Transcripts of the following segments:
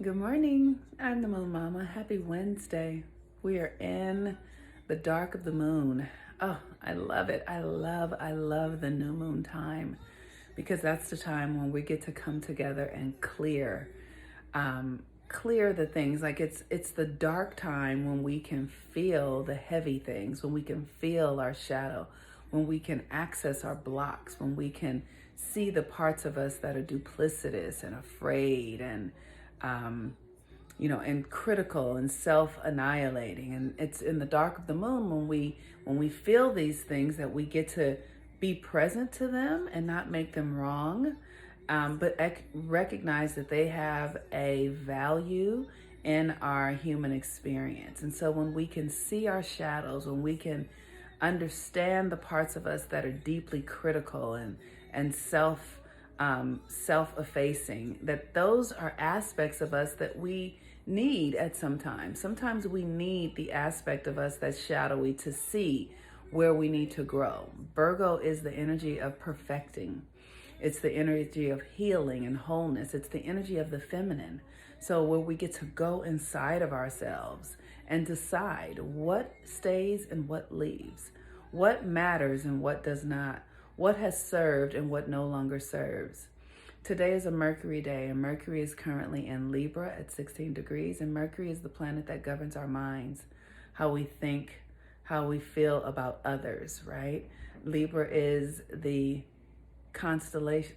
Good morning. I'm the Moon Mama. Happy Wednesday. We are in the dark of the moon. Oh, I love it. I love the new moon time because that's the time when we get to come together and clear the things. Like it's the dark time when we can feel the heavy things, when we can feel our shadow, when we can access our blocks, when we can see the parts of us that are duplicitous and afraid um, and critical and self-annihilating. And it's in the dark of the moon when we feel these things that we get to be present to them and not make them wrong, but recognize that they have a value in our human experience. And so when we can see our shadows, when we can understand the parts of us that are deeply critical and self-effacing, that those are aspects of us that we need at some time. Sometimes we need the aspect of us that's shadowy to see where we need to grow. Virgo is the energy of perfecting. It's the energy of healing and wholeness. It's the energy of the feminine. So where we get to go inside of ourselves and decide what stays and what leaves, what matters and what does not, what has served and what no longer serves. Today is a Mercury day, and Mercury is currently in Libra at 16 degrees, and Mercury is the planet that governs our minds, how we think, how we feel about others, right? Libra is the constellation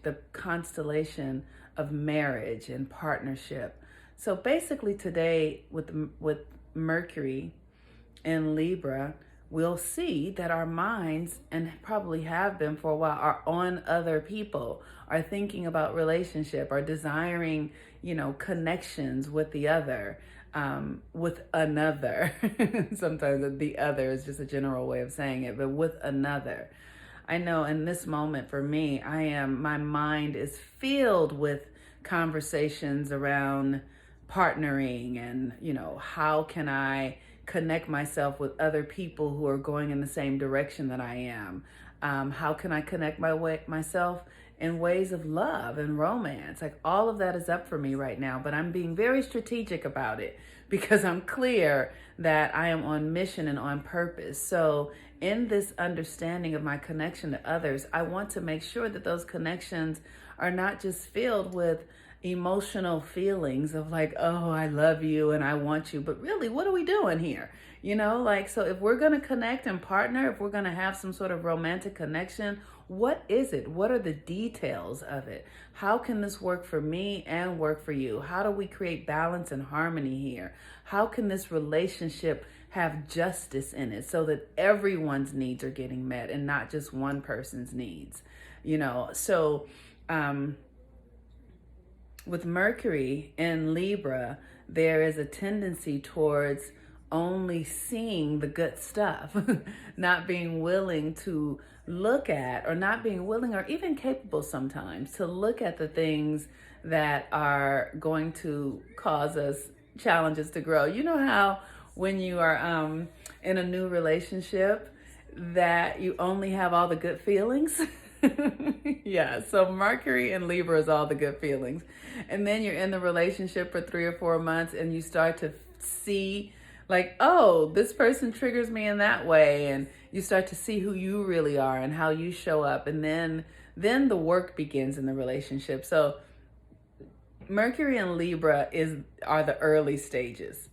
of marriage and partnership. So basically today with Mercury in Libra, we'll see that our minds, and probably have been for a while, are on other people, are thinking about relationship, are desiring, connections with the other, with another. Sometimes the other is just a general way of saying it, but with another. I know in this moment for me, my mind is filled with conversations around partnering and, how can I connect myself with other people who are going in the same direction that I am? How can I connect myself in ways of love and romance? Like all of that is up for me right now, but I'm being very strategic about it because I'm clear that I am on mission and on purpose. So in this understanding of my connection to others, I want to make sure that those connections are not just filled with emotional feelings of like, oh, I love you and I want you, but really, what are we doing here? So if we're going to connect and partner, if we're going to have some sort of romantic connection, what is it? What are the details of it? How can this work for me and work for you? How do we create balance and harmony here? How can this relationship have justice in it so that everyone's needs are getting met and not just one person's needs? With Mercury in Libra, there is a tendency towards only seeing the good stuff, not being willing to look at, or not being willing or even capable sometimes to look at the things that are going to cause us challenges to grow. You know how when you are in a new relationship that you only have all the good feelings? Yeah, so Mercury and Libra is all the good feelings. And then you're in the relationship for 3 or 4 months and you start to see like, oh, this person triggers me in that way. And you start to see who you really are and how you show up. And then the work begins in the relationship. So Mercury and Libra are the early stages.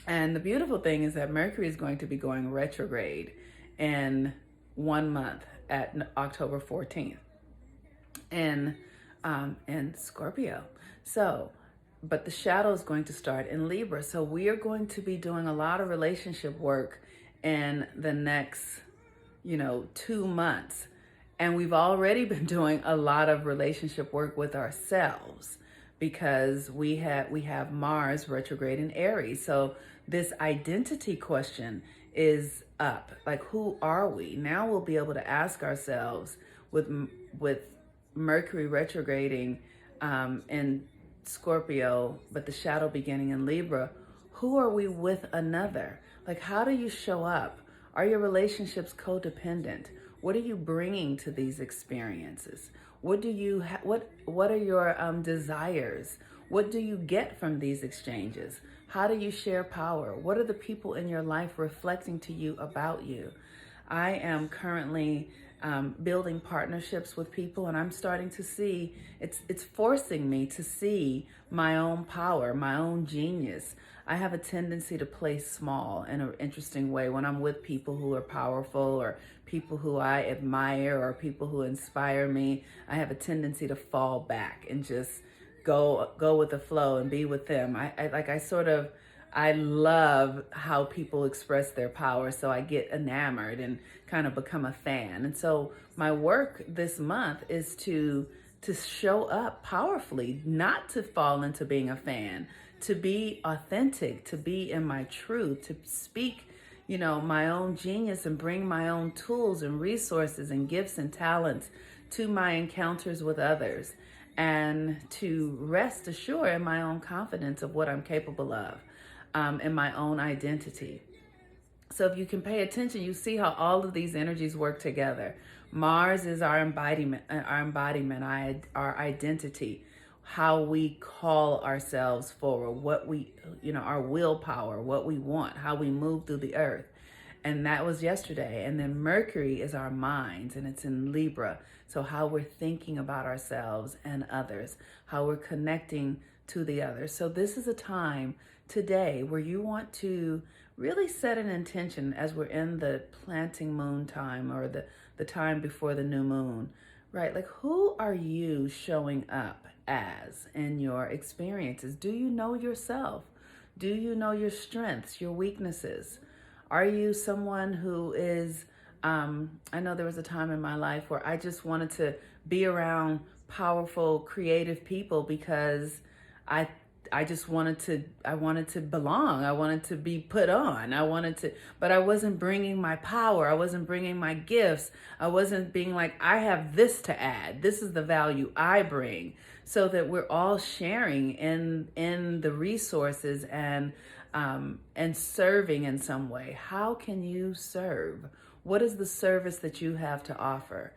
And the beautiful thing is that Mercury is going to be going retrograde in 1 month at October 14th in Scorpio. So, but the shadow is going to start in Libra. So we are going to be doing a lot of relationship work in the next, 2 months. And we've already been doing a lot of relationship work with ourselves because we have Mars retrograde in Aries. So this identity question is up. Like, who are we? Now we'll be able to ask ourselves with Mercury retrograding in Scorpio, but the shadow beginning in Libra, who are we with another? Like, how do you show up? Are your relationships codependent? What are you bringing to these experiences? What do you what are your desires? What do you get from these exchanges? How do you share power? What are the people in your life reflecting to you about you? I am currently building partnerships with people, and I'm starting to see it's forcing me to see my own power, my own genius. I have a tendency to play small in an interesting way when I'm with people who are powerful or people who I admire or people who inspire me. I have a tendency to fall back and just go with the flow and be with them. I love how people express their power, so I get enamored and kind of become a fan. And so my work this month is to show up powerfully, not to fall into being a fan, to be authentic, to be in my truth, to speak, my own genius and bring my own tools and resources and gifts and talents to my encounters with others, and to rest assured in my own confidence of what I'm capable of, in my own identity. So if you can pay attention, you see how all of these energies work together. Mars is our embodiment, our identity, how we call ourselves forward, what we, our willpower, what we want, how we move through the earth. And that was yesterday. And then Mercury is our minds, and it's in Libra. So how we're thinking about ourselves and others, how we're connecting to the others. So this is a time today where you want to really set an intention as we're in the planting moon time, or the time before the new moon, right? Like, who are you showing up as in your experiences? Do you know yourself? Do you know your strengths, your weaknesses? Are you someone who is, I know there was a time in my life where I just wanted to be around powerful, creative people because I just wanted to belong. I wanted to be put on. But I wasn't bringing my power. I wasn't bringing my gifts. I wasn't being like, I have this to add. This is the value I bring, so that we're all sharing in the resources and serving in some way. How can you serve? What is the service that you have to offer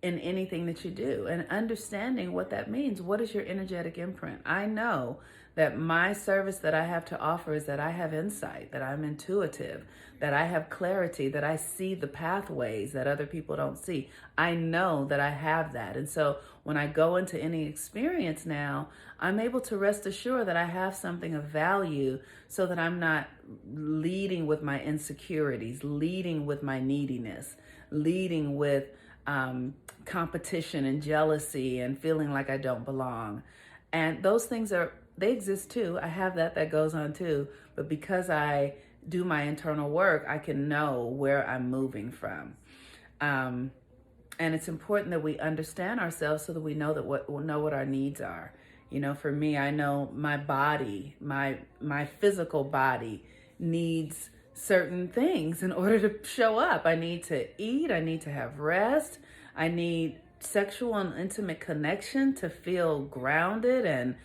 in anything that you do, and understanding what that means? What is your energetic imprint? I know that my service that I have to offer is that I have insight, that I'm intuitive, that I have clarity, that I see the pathways that other people don't see. I know that I have that. And so when I go into any experience now, I'm able to rest assured that I have something of value, so that I'm not leading with my insecurities, leading with my neediness, leading with competition and jealousy and feeling like I don't belong. And those things they exist too. I have that goes on too. But because I do my internal work, I can know where I'm moving from. And it's important that we understand ourselves so that we know what our needs are. For me, I know my body, my physical body needs certain things in order to show up. I need to eat. I need to have rest. I need sexual and intimate connection to feel grounded and,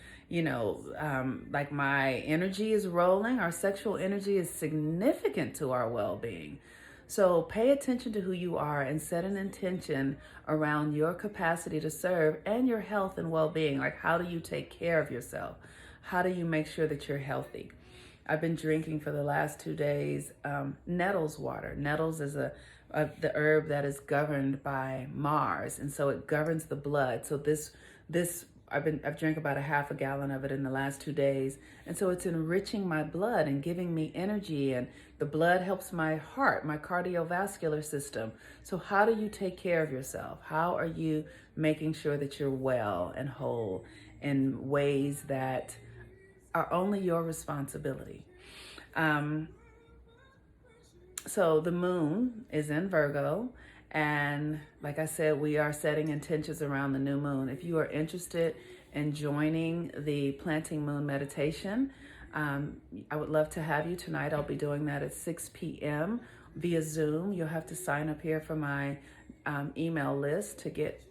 like my energy is rolling. Our sexual energy is significant to our well-being. So pay attention to who you are and set an intention around your capacity to serve and your health and well-being. Like, how do you take care of yourself? How do you make sure that you're healthy? I've been drinking for the last 2 days nettles water. Nettles is the herb that is governed by Mars, and so it governs the blood. So I've drank about a half a gallon of it in the last 2 days, and so it's enriching my blood and giving me energy, and the blood helps my heart, my cardiovascular system. So how do you take care of yourself? How are you making sure that you're well and whole in ways that are only your responsibility? So the moon is in Virgo, and like I said, we are setting intentions around the new moon. If you are interested in joining the planting moon meditation, I would love to have you tonight. I'll be doing that at 6 p.m. via Zoom. You'll have to sign up here for my email list to get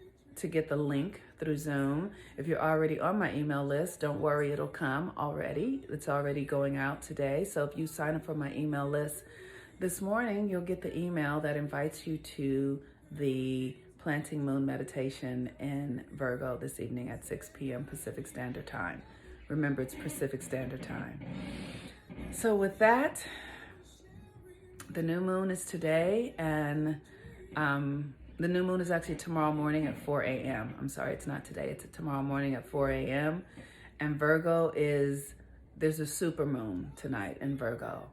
the link through Zoom. If you're already on my email list, don't worry, it'll come already. It's already going out today. So if you sign up for my email list this morning, you'll get the email that invites you to the planting moon meditation in Virgo this evening at 6 p.m. Pacific Standard Time. Remember, it's Pacific Standard Time. So with that, the new moon is today, and the new moon is actually tomorrow morning at 4 a.m. I'm sorry, it's not today. It's tomorrow morning at 4 a.m. And Virgo there's a super moon tonight in Virgo,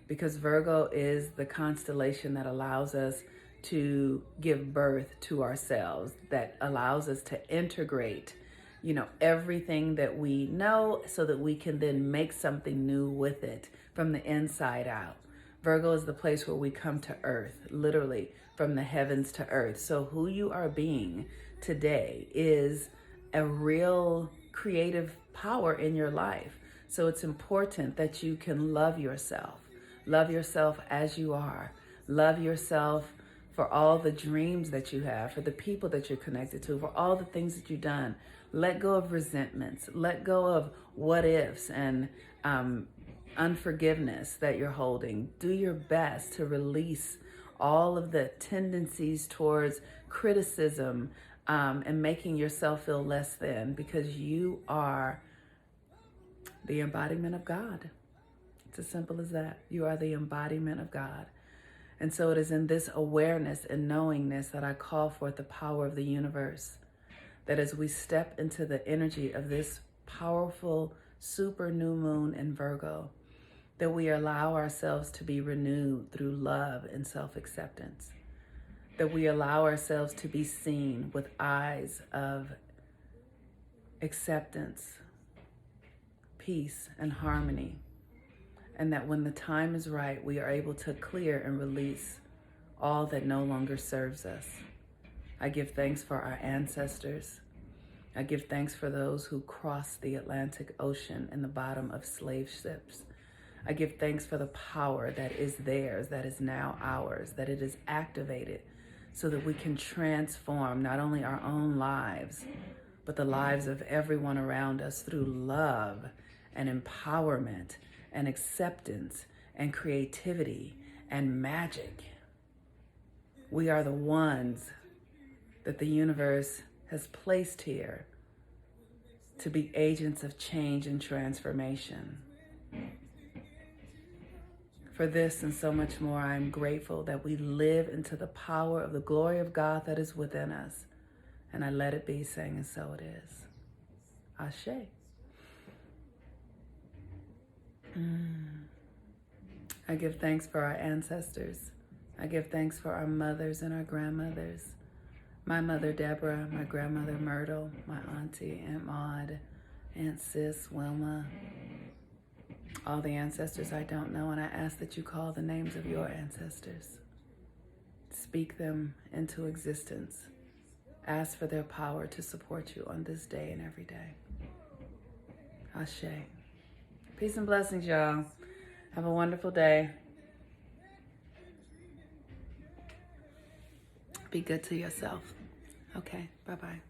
because Virgo is the constellation that allows us to give birth to ourselves, that allows us to integrate, everything that we know so that we can then make something new with it from the inside out. Virgo is the place where we come to earth, literally from the heavens to earth. So who you are being today is a real creative power in your life. So it's important that you can love yourself as you are, love yourself for all the dreams that you have, for the people that you're connected to, for all the things that you've done. Let go of resentments, let go of what ifs and unforgiveness that you're holding. Do your best to release all of the tendencies towards criticism and making yourself feel less than, because you are the embodiment of God. It's as simple as that. You are the embodiment of God. And so it is in this awareness and knowingness that I call forth the power of the universe, that as we step into the energy of this powerful super new moon in Virgo, that we allow ourselves to be renewed through love and self-acceptance, that we allow ourselves to be seen with eyes of acceptance, peace, and harmony, and that when the time is right, we are able to clear and release all that no longer serves us. I give thanks for our ancestors. I give thanks for those who crossed the Atlantic Ocean in the bottom of slave ships. I give thanks for the power that is theirs, that is now ours, that it is activated so that we can transform not only our own lives, but the lives of everyone around us through love and empowerment and acceptance and creativity and magic. We are the ones that the universe has placed here to be agents of change and transformation. For this and so much more, I am grateful that we live into the power of the glory of God that is within us. And I let it be, saying, and so it is. Ashe. I give thanks for our ancestors. I give thanks for our mothers and our grandmothers. My mother, Deborah, my grandmother, Myrtle, my auntie, Aunt Maud, Aunt Sis, Wilma, all the ancestors I don't know, and I ask that you call the names of your ancestors. Speak them into existence. Ask for their power to support you on this day and every day. Ashe. Peace and blessings, y'all. Have a wonderful day. Be good to yourself. Okay, bye-bye.